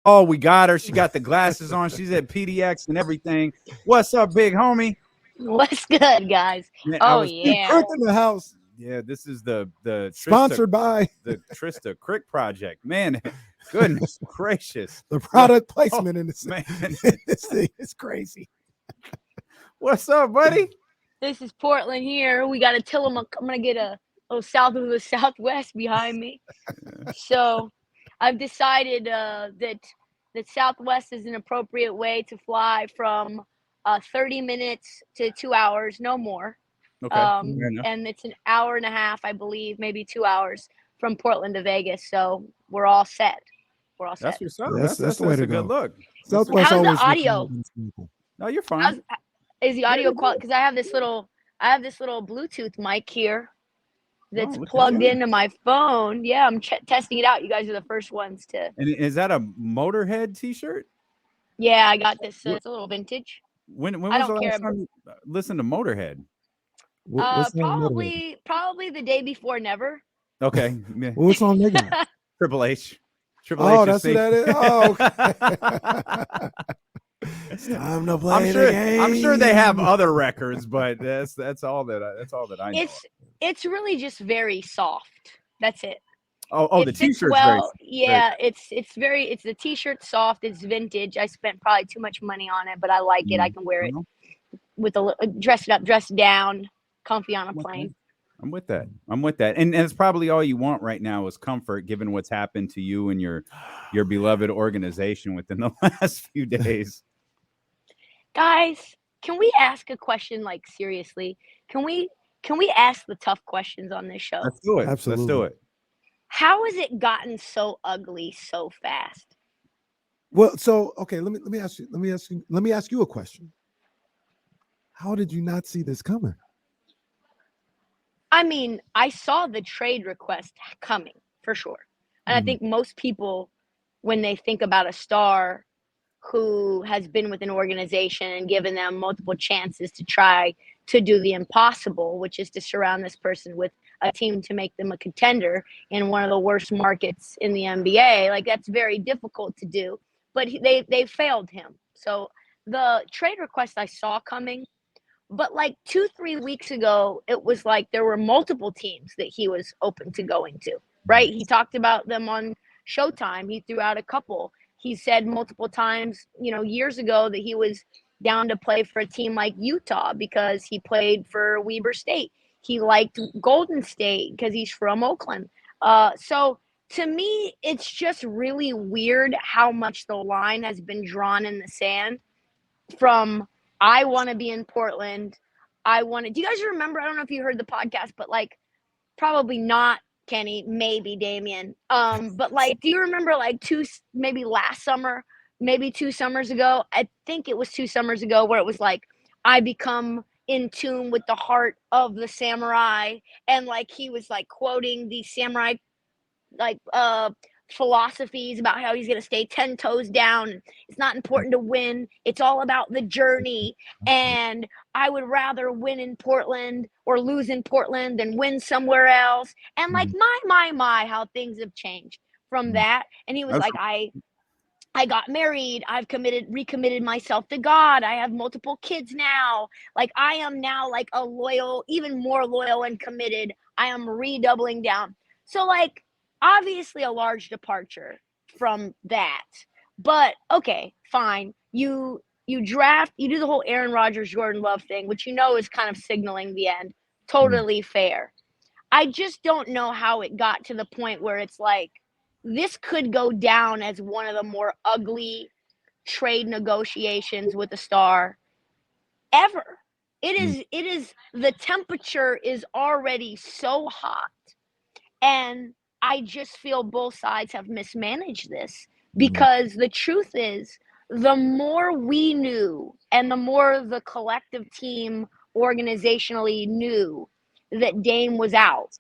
Oh, we got her. She got the glasses on. She's at PDX and everything. What's up, big homie? What's good, guys? Man, I Oh was yeah. Krick in the house. yeah. This is the Trysta, Sponsored by the Trysta Krick project. Man, goodness gracious. the product Oh, placement in this. man, This thing is crazy. what's up, buddy? This is Portland here. We got a Tillamook. I'm gonna get a little south of the southwest behind me. So I've decided that Southwest is an appropriate way to fly from 30 minutes to 2 hours, no more. Okay, fair enough. And it's an hour and a half, I believe, maybe 2 hours from Portland to Vegas. So we're all set. We're all set. That's what's up. That's the way to a good go. look. Southwest How's the always looks audio? good when it's local. No, you're fine. Is the audio quality? Because I have this little Bluetooth mic here that's Oh, look at plugged you. into my phone. Yeah, I'm testing it out. You guys are the first ones to. And is that a Motorhead T-shirt? Yeah, I got this. It's a little vintage. When I was the don't care. last time you listened to Motorhead? What's on Probably the day before never. Okay, yeah. What's on Nigga? Triple H. Oh, H that's is what that is. Oh, it's time to play the game. I'm sure they have other records, but that's all that I know. It's really just very soft. That's it. Oh, It the fits T-shirt's well. very. Yeah, it's the t-shirt soft. It's vintage. I spent probably too much money on it, but I like it. I can wear it with dress it up, dress down, comfy on a plane. I'm with that. And it's probably all you want right now is comfort, given what's happened to you and your beloved organization within the last few days. Guys, can we ask a question like seriously? Can we ask the tough questions on this show? Let's do it. Absolutely. Let's do it. How has it gotten so ugly so fast? Well, so okay, let me ask you a question. How did you not see this coming? I mean, I saw the trade request coming for sure. And I think most people, when they think about a star who has been with an organization and given them multiple chances to try to do the impossible, which is to surround this person with a team to make them a contender in one of the worst markets in the NBA, like that's very difficult to do. But they failed him. So the trade request I saw coming, but like 2-3 weeks ago, it was like there were multiple teams that he was open to going to, right? He talked about them on Showtime. He threw out a couple. He said multiple times, years ago that he was down to play for a team like Utah because he played for Weber State. He liked Golden State because he's from Oakland. So to me, it's just really weird how much the line has been drawn in the sand from I want to be in Portland. Do you guys remember? I don't know if you heard the podcast, but like probably not Kenny, maybe Damian. But like, do you remember like maybe last summer, maybe 2 summers ago? I think it was 2 summers ago where it was like, I become in tune with the heart of the samurai. And like, he was like quoting the samurai, like, philosophies about how he's going to stay 10 toes down. It's not important to win. It's all about the journey. And I would rather win in Portland or lose in Portland than win somewhere else. And like, my, how things have changed from that. And he was like, I got married. I've recommitted myself to God. I have multiple kids now. Like I am now like a loyal, even more loyal and committed. I am redoubling down. So like, obviously a large departure from that, but okay, fine. You do the whole Aaron Rodgers, Jordan Love thing, which is kind of signaling the end. Totally fair. I just don't know how it got to the point where it's like, this could go down as one of the more ugly trade negotiations with a star ever. It is the temperature is already so hot, and I just feel both sides have mismanaged this because the truth is, the more we knew and the more the collective team organizationally knew that Dame was out,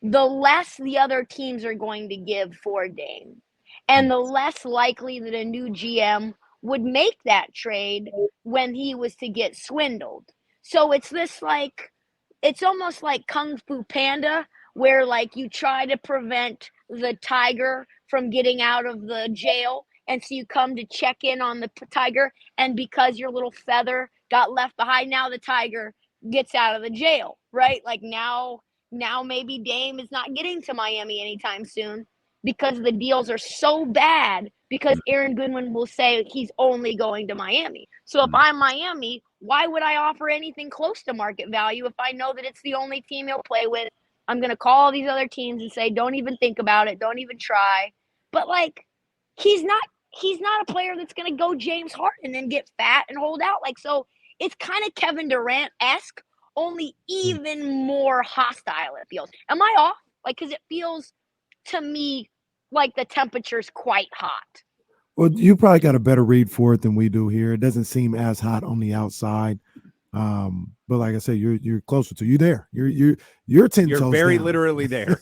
the less the other teams are going to give for Dame. And the less likely that a new GM would make that trade when he was to get swindled. So it's this like, it's almost like Kung Fu Panda, where like you try to prevent the tiger from getting out of the jail And so you come to check in on the tiger, and because your little feather got left behind, now the tiger gets out of the jail, right? Like now maybe Dame is not getting to Miami anytime soon because the deals are so bad, because Aaron Goodwin will say he's only going to Miami. So if I'm Miami, why would I offer anything close to market value if I know that it's the only team he'll play with? I'm going to call all these other teams and say, don't even think about it. Don't even try. But like, he's not a player that's going to go James Harden and get fat and hold out. Like, so it's kind of Kevin Durant-esque, only even more hostile it feels. Am I off? Like, because it feels to me like the temperature's quite hot. Well, you probably got a better read for it than we do here. It doesn't seem as hot on the outside. But like I said, you're closer to you there. You're 10 You're toes very down. literally there.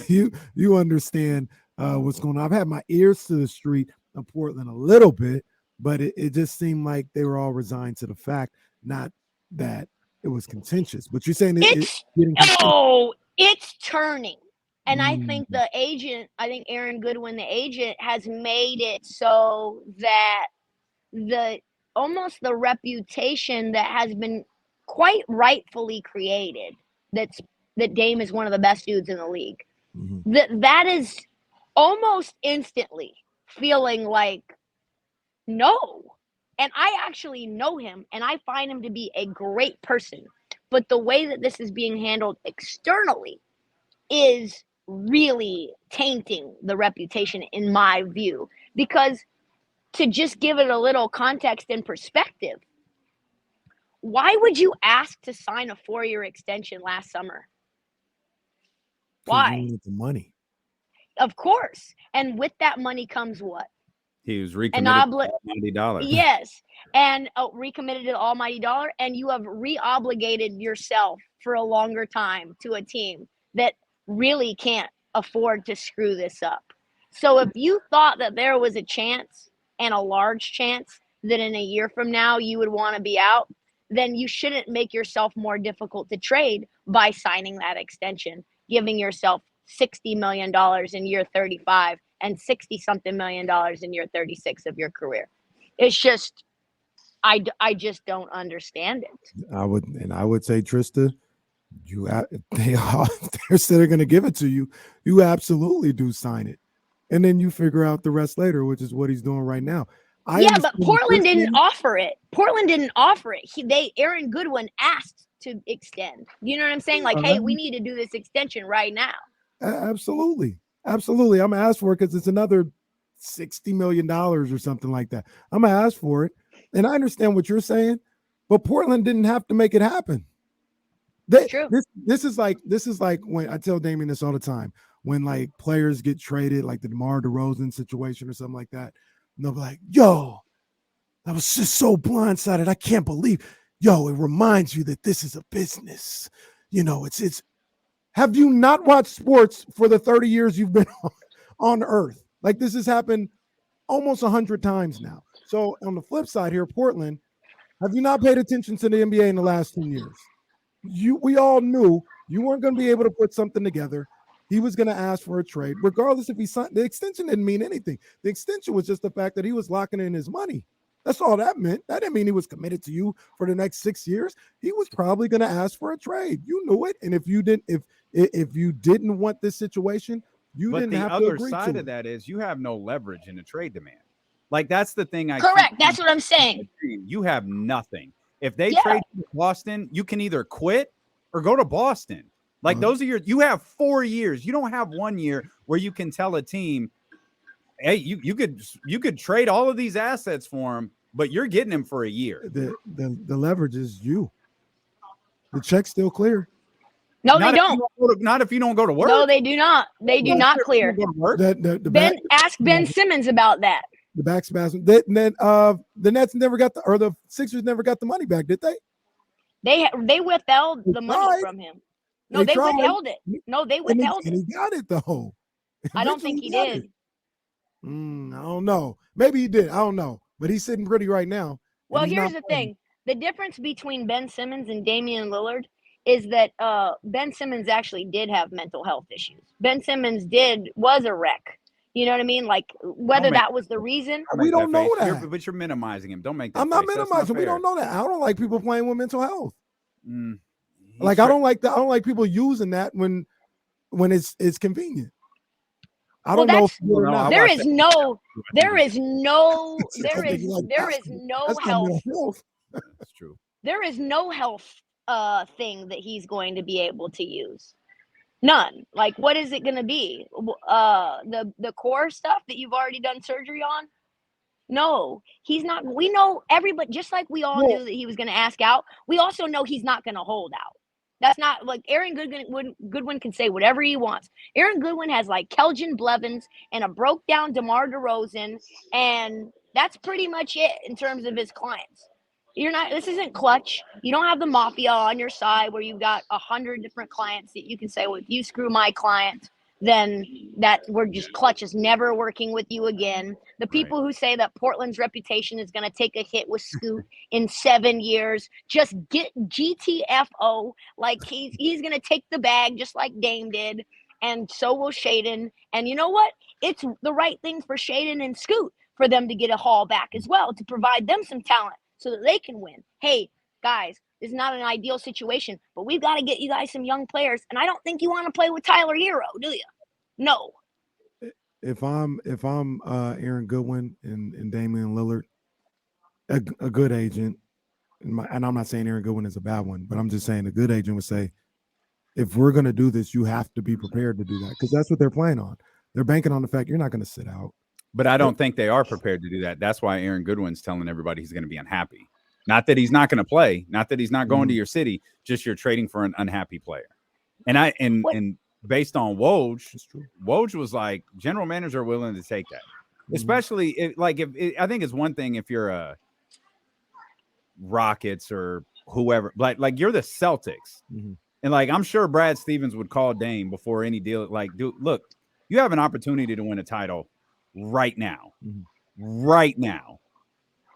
you understand what's going on. I've had my ears to the street of Portland a little bit, but it just seemed like they were all resigned to the fact, not that it was contentious. But you're saying it's getting contentious. It's turning. And I think Aaron Goodwin, the agent, has made it so that the reputation that has been quite rightfully created, that Dame is one of the best dudes in the league, that is almost instantly feeling like no. And I actually know him, and I find him to be a great person. But the way that this is being handled externally is really tainting the reputation, in my view. Because to just give it a little context and perspective, why would you ask to sign a 4-year extension last summer? Why? You need the money. Of course. And with that money comes what? He was recommitted to the almighty dollar. Yes. And recommitted to the almighty dollar. And you have re-obligated yourself for a longer time to a team that really can't afford to screw this up. So if you thought that there was a chance, and a large chance, that in a year from now you would want to be out, then you shouldn't make yourself more difficult to trade by signing that extension, giving yourself $60 million in year 35 and 60-something million in year 36 of your career. It's just, I just don't understand it. I would say, Trysta, they're still going to give it to you. You absolutely do sign it, and then you figure out the rest later, which is what he's doing right now. But Portland didn't offer it. Aaron Goodwin asked to extend. You know what I'm saying? Like, hey, we need to do this extension right now. Absolutely. I'm gonna ask for it because it's another $60 million or something like that. I'm gonna ask for it, and I understand what you're saying, but Portland didn't have to make it happen. True. This is like when I tell Damian this all the time, when like players get traded, like the DeMar DeRozan situation or something like that, and they'll be like, yo, I was just so blindsided. I can't believe, it reminds you that this is a business. It's have you not watched sports for the 30 years you've been on earth? Like, this has happened almost 100 times now. So on the flip side here, Portland, have you not paid attention to the NBA in the last 2 years? We all knew you weren't going to be able to put something together. He was going to ask for a trade, regardless if he signed. The extension didn't mean anything. The extension was just the fact that he was locking in his money. That's all that meant. That didn't mean he was committed to you for the next 6 years. He was probably going to ask for a trade. You knew it, and if you didn't want this situation, you didn't have to agree to it. The other side of that is you have no leverage in a trade demand. Like, that's the thing. Correct. That's what I'm saying. You have nothing. If they trade you to Boston, you can either quit or go to Boston. Like, those are you have 4 years. You don't have 1 year where you can tell a team, hey, you could trade all of these assets for him, but you're getting him for a year. The leverage is you. The check's still clear. No, they don't. Not if you don't go to work. No, they do not. They do not clear. Ask Ben Simmons about that. The backspasm. The Nets never got the Sixers never got the money back, did they? They withheld the money from him. No, they withheld it. No, they withheld it. And he got it though. I don't think he did. I don't know. Maybe he did. I don't know. But he's sitting pretty right now. Well, here's the thing. The difference between Ben Simmons and Damian Lillard is that Ben Simmons actually did have mental health issues. Ben Simmons was a wreck. You know what I mean? Like whether that was the reason. We don't know that. But you're minimizing him. Don't make that. I'm not minimizing. We don't know that. I don't like people playing with mental health. I don't like that. I don't like people using that when it's convenient. I don't know. There is no health. That's true. There is no health thing that he's going to be able to use. None. Like, what is it going to be? The core stuff that you've already done surgery on? No, he's not. We know everybody, just like we all knew that he was going to ask out. We also know he's not going to hold out. That's not like Aaron Goodwin can say whatever he wants. Aaron Goodwin has like Kelvin Blevins and a broke down DeMar DeRozan, and that's pretty much it in terms of his clients. This isn't Clutch. You don't have the mafia on your side where you've got 100 different clients that you can say, well, if you screw my client, then Clutch is never working with you again. The people who say that Portland's reputation is going to take a hit with Scoot in 7 years, just get GTFO. Like he's going to take the bag just like Dame did, and so will Shaedon. And you know what? It's the right thing for Shaedon and Scoot for them to get a haul back as well, to provide them some talent so that they can win. Hey, guys, this is not an ideal situation, but we've got to get you guys some young players. And I don't think you want to play with Tyler Hero, do you? No. If I'm Aaron Goodwin and Damian Lillard, a good agent, and I'm not saying Aaron Goodwin is a bad one, but I'm just saying a good agent would say, if we're going to do this, you have to be prepared to do that, because that's what they're playing on. They're banking on the fact you're not going to sit out. But I don't think they are prepared to do that. That's why Aaron Goodwin's telling everybody he's going to be unhappy. Not that he's not going to play, not that he's not going to your city, just you're trading for an unhappy player. And based on Woj was like, general manager are willing to take that. Especially if I think it's one thing if you're a Rockets or whoever, like you're the Celtics. And like I'm sure Brad Stevens would call Dame before any deal. Like, dude, look, you have an opportunity to win a title right now. Right now.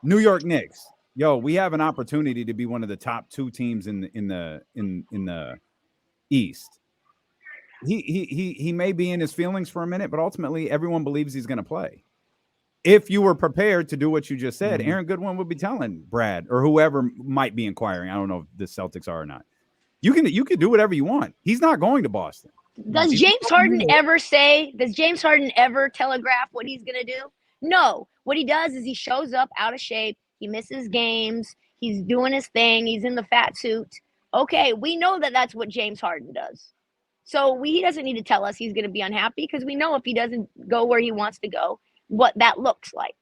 New York Knicks. Yo, we have an opportunity to be one of the top 2 teams in the East. He may be in his feelings for a minute, but ultimately everyone believes he's going to play. If you were prepared to do what you just said, Aaron Goodwin would be telling Brad or whoever might be inquiring. I don't know if the Celtics are or not. You can do whatever you want. He's not going to Boston. Does James Harden ever telegraph what he's going to do? No. What he does is he shows up out of shape. He misses games. He's doing his thing. He's in the fat suit. Okay, we know that that's what James Harden does. So he doesn't need to tell us he's going to be unhappy, because we know if he doesn't go where he wants to go, what that looks like.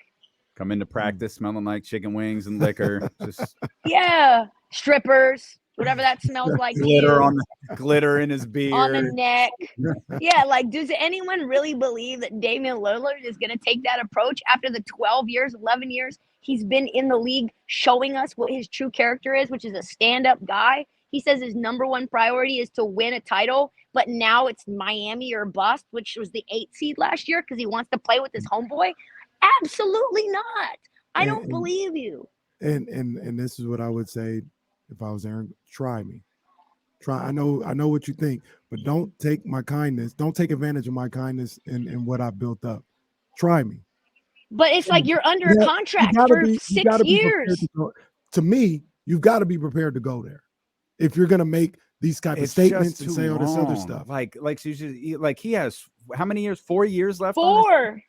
Come into practice smelling like chicken wings and liquor. Just strippers, whatever that smells like. Glitter in his beard. On the neck. Like, does anyone really believe that Damian Lillard is going to take that approach after the 12 years, 11 years he's been in the league showing us what his true character is, which is a stand-up guy? He says his number one priority is to win a title, but now it's Miami or bust, which was the 8th seed last year because he wants to play with his homeboy. Absolutely not. I don't believe you. And this is what I would say if I was Aaron. Try me. I know what you think, but don't take my kindness. Don't take advantage of my kindness and what I've built up. Try me. But it's like you're under a contract for 6 years. To me, you've got to be prepared to go there. If you're going to make these type of statements and say all this other stuff. Like he has how many years? 4 years left? 4.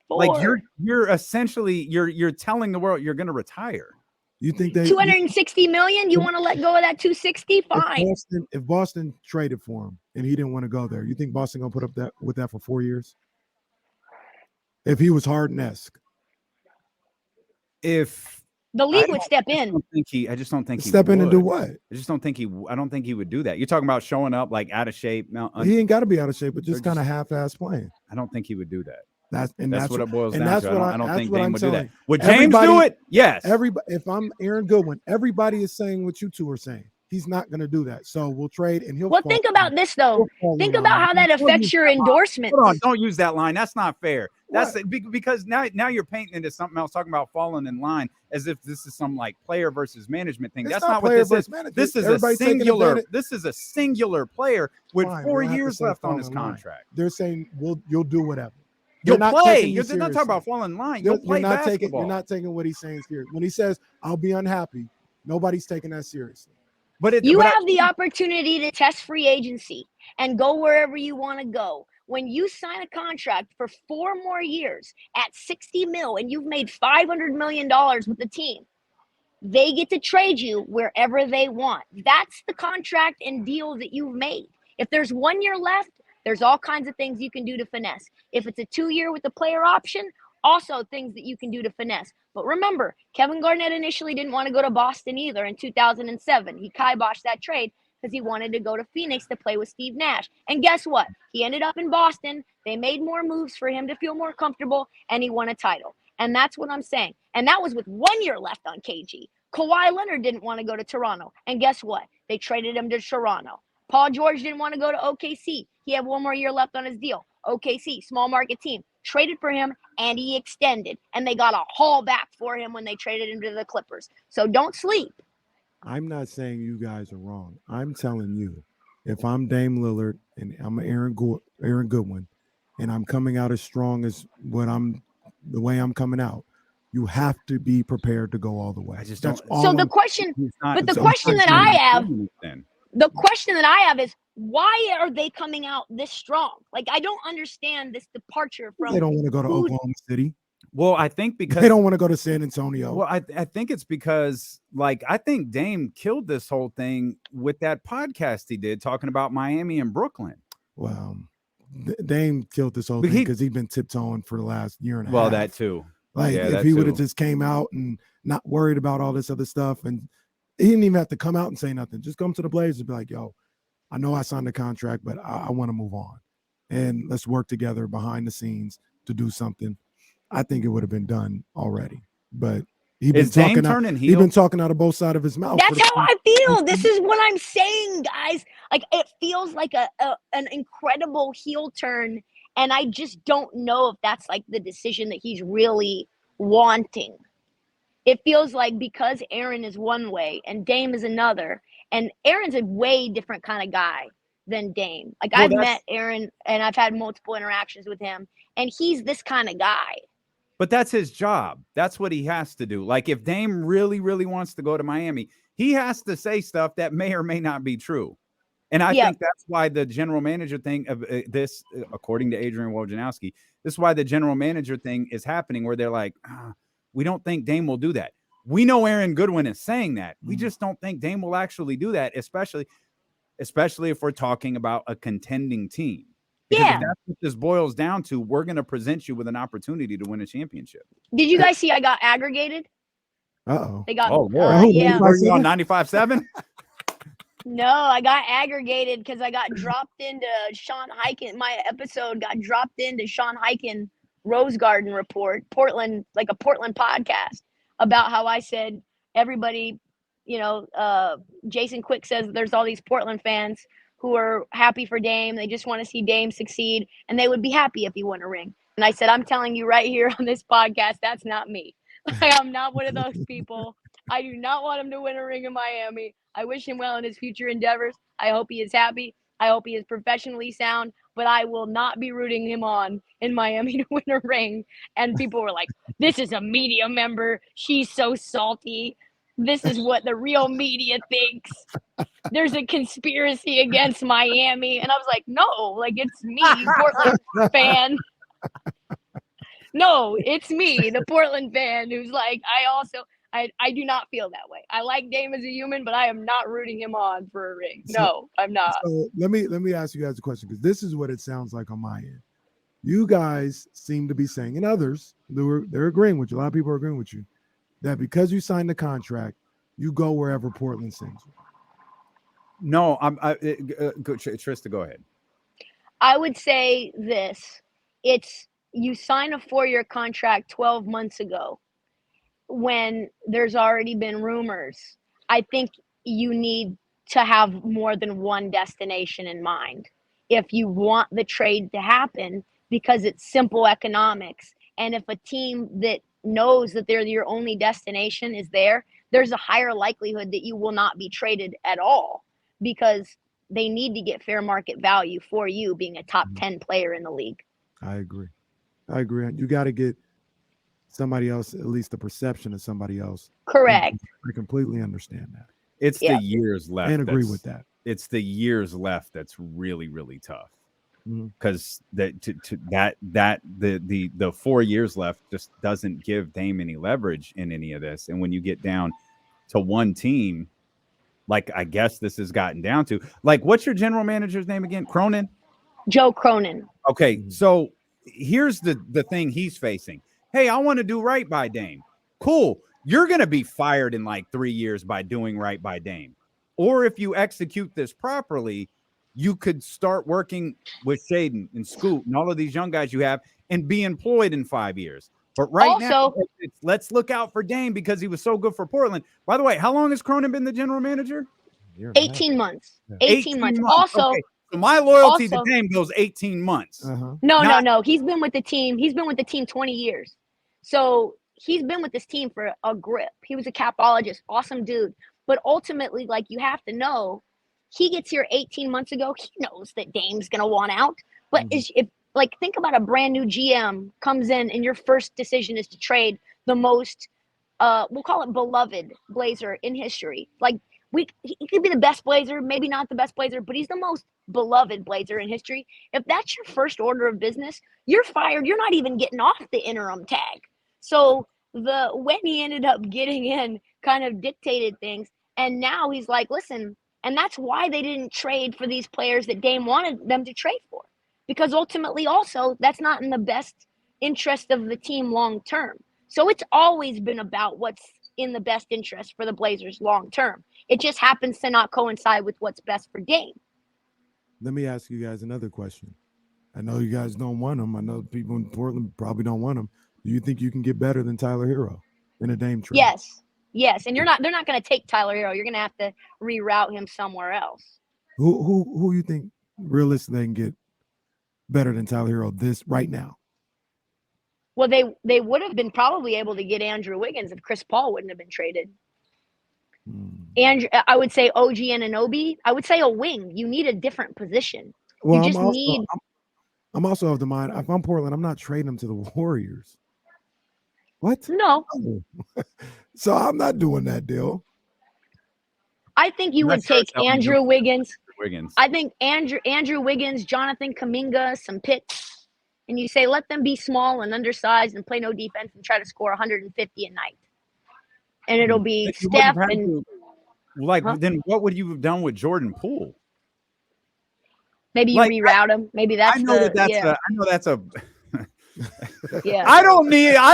Like you're essentially you're telling the world you're going to retire. You think they 260 million? You want to let go of that 260? Fine. If Boston traded for him and he didn't want to go there, you think Boston gonna put up with that for 4 years? If he was Harden-esque. If the league would step in. I just don't think he step in and do what? I don't think he would do that. You're talking about showing up like out of shape. He ain't got to be out of shape, but just kind of half-ass playing. I don't think he would do that. That's what it boils down to. I don't think Dame would do that. Would James do it? Yes. If I'm Aaron Goodwin, everybody is saying what you two are saying. He's not going to do that. So we'll trade and he'll. Well, think about this though. Think about how that affects your endorsement. Hold on, don't use that line. That's not fair. That's because now you're painting into something else, talking about falling in line as if this is some like player versus management thing. That's not what this is. This is a singular. This is a singular player with 4 years left on his contract. They're saying you'll do whatever. You'll play. You're You're not talking about falling in line. You'll play basketball. You're not taking what he's saying serious. When he says, I'll be unhappy, nobody's taking that seriously. But you have the opportunity to test free agency and go wherever you want to go. When you sign a contract for 4 more years at $60 million and you've made $500 million with the team, they get to trade you wherever they want. That's the contract and deal that you've made. If there's 1 year left, there's all kinds of things you can do to finesse. If it's a 2 year with the player option, also things that you can do to finesse. But remember, Kevin Garnett initially didn't want to go to Boston either in 2007. He kiboshed that trade because he wanted to go to Phoenix to play with Steve Nash. And guess what? He ended up in Boston. They made more moves for him to feel more comfortable, and he won a title. And that's what I'm saying. And that was with 1 year left on KG. Kawhi Leonard didn't want to go to Toronto. And guess what? They traded him to Toronto. Paul George didn't want to go to OKC. He had 1 more year left on his deal. OKC, small market team, traded for him, and he extended. And they got a haul back for him when they traded him to the Clippers. So don't sleep. I'm not saying you guys are wrong. I'm telling you, if I'm Dame Lillard and I'm Aaron Goodwin, and I'm coming out as strong as the way I'm coming out, you have to be prepared to go all the way. The question that I have is, why are they coming out this strong? Like, I don't understand this departure from. They don't want to go to Oklahoma City. Well, I think because they don't want to go to San Antonio. Well, I think it's because, like, I think Dame killed this whole thing with that podcast he did talking about Miami and Brooklyn. Well, Dame killed this whole thing because he's been tiptoeing for the last year and a half. Well, that too. Like, if he would have just came out and not worried about all this other stuff, and he didn't even have to come out and say nothing. Just come to the Blazers and be like, yo, I know I signed the contract, but I want to move on. And let's work together behind the scenes to do something. I think it would have been done already. But he's been talking out of both sides of his mouth. That's how I feel. This is what I'm saying, guys. Like, it feels like an incredible heel turn. And I just don't know if that's like the decision that he's really wanting. It feels like because Aaron is one way and Dame is another, and Aaron's a way different kind of guy than Dame. Like, I've met Aaron and I've had multiple interactions with him, and he's this kind of guy. But that's his job. That's what he has to do. Like, if Dame really, really wants to go to Miami, he has to say stuff that may or may not be true. And I think that's why the general manager thing of this, according to Adrian Wojnarowski, this is why the general manager thing is happening, where they're like, we don't think Dame will do that. We know Aaron Goodwin is saying that. We just don't think Dame will actually do that, especially if we're talking about a contending team. Because if that's what this boils down to, we're going to present you with an opportunity to win a championship. Did you guys see I got aggregated? Uh-oh. They got, yeah. Were you on 95.7? No, I got aggregated because I got dropped into Sean Highkin. My episode got dropped into Sean Highkin Rose Garden Report, Portland, like a Portland podcast, about how I said everybody, Jason Quick says there's all these Portland fans who are happy for Dame. They just want to see Dame succeed, and they would be happy if he won a ring. And I said, I'm telling you right here on this podcast, that's not me. I'm not one of those people. I do not want him to win a ring in Miami. I wish him well in his future endeavors. I hope he is happy. I hope he is professionally sound, but I will not be rooting him on in Miami to win a ring. And people were like, this is a media member. She's so salty. This is what the real media thinks. There's a conspiracy against Miami. And I was like, no, like, it's me, Portland fan. No, it's me, the Portland fan, who's like, I do not feel that way. I like Dame as a human, but I am not rooting him on for a ring. No, I'm not. So let me ask you guys a question, because this is what it sounds like on my end. You guys seem to be saying, and others, they're agreeing with you. A lot of people are agreeing with you, that because you signed the contract, you go wherever Portland sends you. No, Trysta, go ahead. I would say this. You sign a 4-year contract 12 months ago when there's already been rumors. I think you need to have more than one destination in mind if you want the trade to happen, because it's simple economics. And if a team that knows that they're your only destination is there's a higher likelihood that you will not be traded at all, because they need to get fair market value for you being a top 10 player in the league. I agree. I agree. You got to get somebody else, at least the perception of somebody else. Correct. I completely understand that. It's the years left. And agree with that. It's the years left that's really, really tough. Because the 4 years left just doesn't give Dame any leverage in any of this. And when you get down to one team, like I guess this has gotten down to, like, what's your general manager's name again? Cronin? Joe Cronin. Okay, so here's the thing he's facing. Hey, I want to do right by Dame. Cool. You're going to be fired in like 3 years by doing right by Dame. Or if you execute this properly, you could start working with Shaden and Scoot and all of these young guys you have and be employed in 5 years. But now, let's look out for Dame because he was so good for Portland. By the way, how long has Cronin been the general manager? 18 months. 18 months. Also, okay. So my loyalty to Dame goes 18 months. No. He's been with the team. He's been with the team 20 years. So he's been with this team for a grip. He was a capologist, awesome dude. But ultimately, like, you have to know, he gets here 18 months ago. He knows that Dame's going to want out. But think about a brand new GM comes in and your first decision is to trade the most, we'll call it beloved Blazer in history. Like, he could be the best Blazer, maybe not the best Blazer, but he's the most beloved Blazer in history. If that's your first order of business, you're fired. You're not even getting off the interim tag. So when he ended up getting in kind of dictated things. And now he's like, listen, and that's why they didn't trade for these players that Dame wanted them to trade for. Because ultimately also that's not in the best interest of the team long term. So it's always been about what's in the best interest for the Blazers long term. It just happens to not coincide with what's best for Dame. Let me ask you guys another question. I know you guys don't want him. I know people in Portland probably don't want him. Do you think you can get better than Tyler Hero in a Dame trade? Yes. And they're not going to take Tyler Hero. You're going to have to reroute him somewhere else. Who you think realistically they can get better than Tyler Hero this right now? Well, they would have been probably able to get Andrew Wiggins if Chris Paul wouldn't have been traded. And I would say OG Anunoby. I would say a wing. You need a different position. Well, I'm also of the mind, if I'm Portland, I'm not trading him to the Warriors. What? No. So I'm not doing that deal. I think you would take Andrew Wiggins. I think Andrew Wiggins, Jonathan Kuminga, some picks, and you say let them be small and undersized and play no defense and try to score 150 a night. And it'll be Steph and then what would you have done with Jordan Poole? Maybe you reroute him. Maybe that's I know that's a yeah. I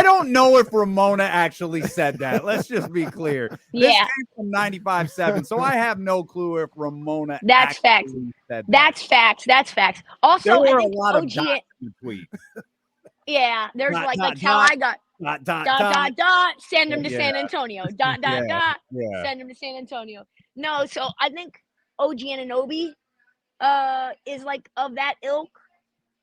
don't know if Ramona actually said that. Let's just be clear. This came from 95.7, so I have no clue if Ramona That's facts. Said that. That's facts. Also, there were I think a lot OG, of dots in the tweet. Yeah, there's dot, how I got dot, send him to San Antonio. Send him to San Antonio. No, so I think OG Anunoby is like of that ilk.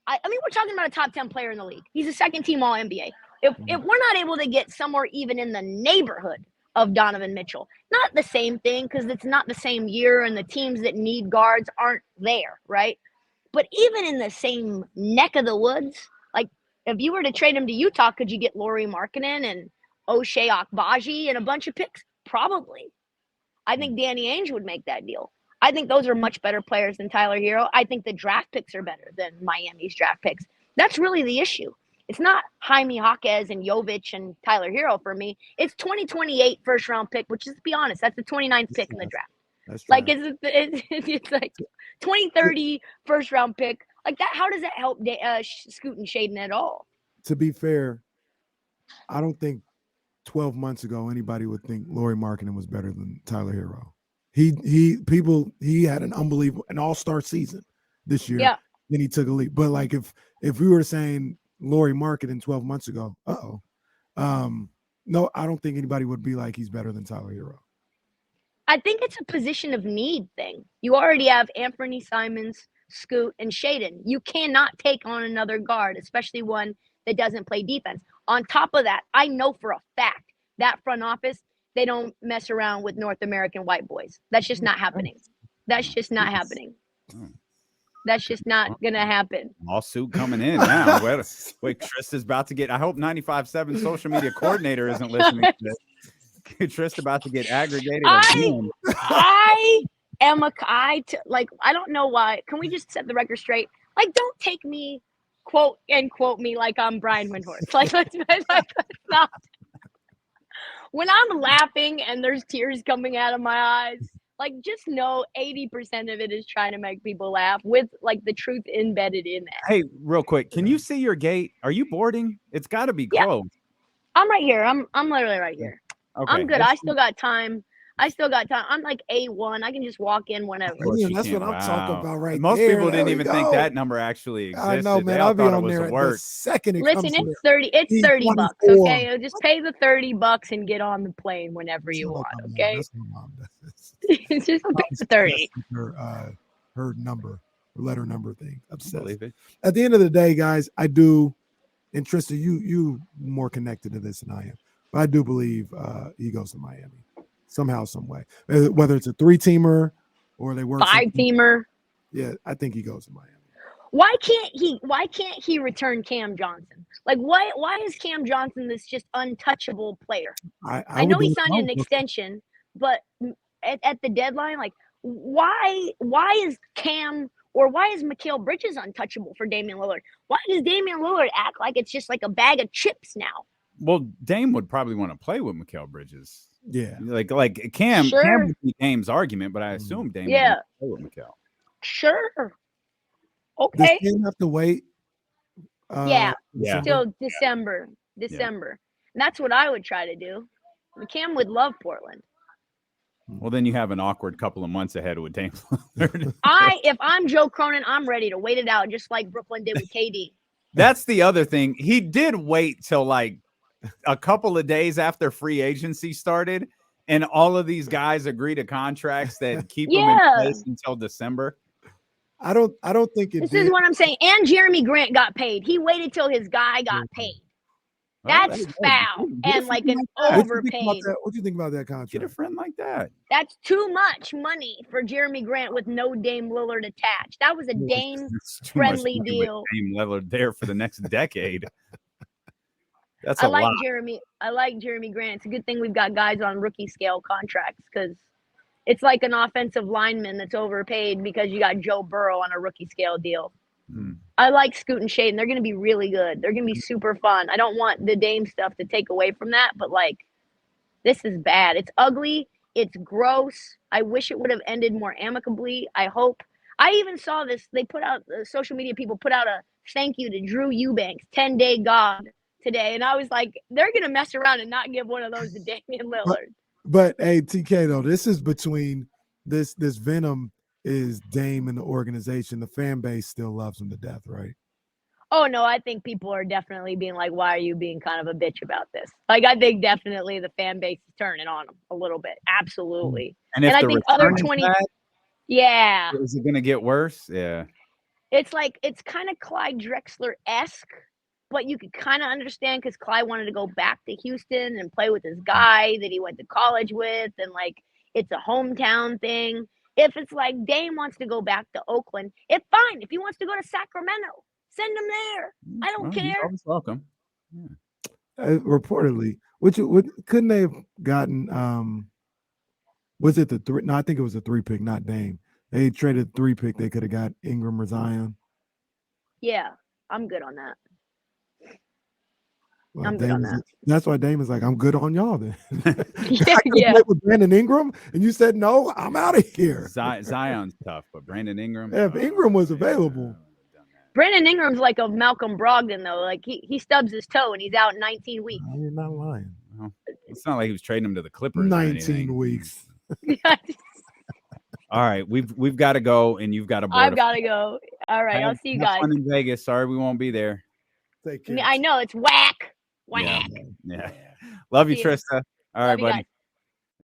I mean, we're talking about a top 10 player in the league. He's a second team All NBA. If we're not able to get somewhere even in the neighborhood of Donovan Mitchell, not the same thing because it's not the same year and the teams that need guards aren't there, right? But even in the same neck of the woods, like if you were to trade him to Utah, could you get Lauri Markkanen and O'Shea Akbaji and a bunch of picks? Probably. I think Danny Ainge would make that deal. I think those are much better players than Tyler Hero. I think the draft picks are better than Miami's draft picks. That's really the issue. It's not Jaime Jaquez and Jovic and Tyler Hero for me. It's 2028 first round pick, which is, to be honest, that's the 29th pick in the draft. That's like it's like 2030 first round pick. Like that, how does that help Scoot and Shaden at all? To be fair, I don't think 12 months ago anybody would think Lauri Markkanen was better than Tyler Hero. He had an all-star season this year. Yeah. Then he took a leap. But like if we were saying Lauri Markkanen 12 months ago, no, I don't think anybody would be like he's better than Tyler Hero. I think it's a position of need thing. You already have Anthony Simons, Scoot, and Shaden. You cannot take on another guard, especially one that doesn't play defense. On top of that, I know for a fact that front office, they don't mess around with North American white boys. That's just not happening. That's just not happening. That's just not gonna happen. Lawsuit coming in now. Wait, Trista's about to get. I hope 95.7 social media coordinator isn't listening to this. Trista about to get aggregated. I don't know why. Can we just set the record straight? Like, don't take me, quote me like I'm Brian Windhorst. Like, let's not. When I'm laughing and there's tears coming out of my eyes, like, just know 80% of it is trying to make people laugh with like the truth embedded in that. Hey, real quick, can you see your gate? Are you boarding? It's got to be closed. I'm right here. I'm literally right here. Okay. I'm good. I still got time. I'm like A1. I can just walk in whenever. That's what I'm talking about right Most there. people didn't even think that number actually existed. I know, man. I'll be on there the second it Listen, comes it's $30 bucks, okay? Just pay the $30 and get on the plane whenever you want, okay? That's what mom does. It's just pay the 30. Her number, her letter number thing. Obsessed. Believe it. At the end of the day, guys, I do, and Trysta, you more connected to this than I am, but I do believe he goes to Miami somehow, some way. Whether it's a 3-teamer or they work 5-teamer. Yeah, I think he goes to Miami. Why can't he return Cam Johnson? Like, why is Cam Johnson this just untouchable player? I know he signed an extension, but at the deadline, like, why is Cam or why is Mikal Bridges untouchable for Damian Lillard? Why does Damian Lillard act like it's just like a bag of chips now? Well, Dame would probably want to play with Mikal Bridges. Yeah, like Cam would be Dame's argument, but I assume Dame would play with Mikal. Sure. Okay. Does Cam have to wait? Till December. Yeah. And that's what I would try to do. Cam would love Portland. Well, then you have an awkward couple of months ahead with Dame Lillard. If I'm Joe Cronin, I'm ready to wait it out, just like Brooklyn did with KD. That's the other thing. He did wait till like a couple of days after free agency started, and all of these guys agree to contracts that keep them in place until December. I don't think this is what I'm saying. And Jeremy Grant got paid. He waited till his guy got paid. That's foul and like an overpaid. What do you think about that contract? Get a friend like that. That's too much money for Jeremy Grant with no Dame Lillard attached. That was a Dame-friendly deal. Dame Lillard there for the next decade. That's I like Jeremy Grant. It's a good thing we've got guys on rookie scale contracts because it's like an offensive lineman that's overpaid because you got Joe Burrow on a rookie scale deal. I like Scoot and Shaden. They're going to be really good. They're going to be super fun. I don't want the Dame stuff to take away from that, but like, this is bad. It's ugly. It's gross. I wish it would have ended more amicably. I hope. I even saw this. They put out, social media people put out a thank you to Drew Eubanks, 10-day God today. And I was like, they're going to mess around and not give one of those to Damian Lillard. But hey, TK, though, this is between this venom is Dame and the organization. The fan base still loves him to death, right? Oh, no, I think people are definitely being like, why are you being kind of a bitch about this? Like, I think definitely the fan base is turning on him a little bit. Absolutely. And if I think other 20. Is it going to get worse? Yeah. It's like, it's kind of Clyde Drexler-esque, but you could kind of understand because Clyde wanted to go back to Houston and play with his guy that he went to college with. And like, it's a hometown thing. If it's like Dame wants to go back to Oakland, it's fine. If he wants to go to Sacramento, send him there. I don't care. He's always welcome. Yeah. Reportedly, couldn't they have gotten? Was it the 3? No, I think it was a 3 pick, not Dame. They traded 3 pick. They could have got Ingram or Zion. Yeah, I'm good on that. Well, I'm good on that. That's why Dame is like, I'm good on y'all then. Yeah. Play with Brandon Ingram, and you said no. I'm out of here. Zion's tough, but Brandon Ingram. Yeah, if Ingram was available. Brandon Ingram's like a Malcolm Brogdon though. Like he stubs his toe and he's out 19 weeks. You're not lying. Well, it's not like he was trading him to the Clippers. 19 weeks. All right, we've got to go, and you've got to. I've got to go. All right, I'll see you guys. Fun in Vegas. Sorry, we won't be there. Take care. I know it's whack. Whack. Yeah. Love you, Trysta. All right, buddy.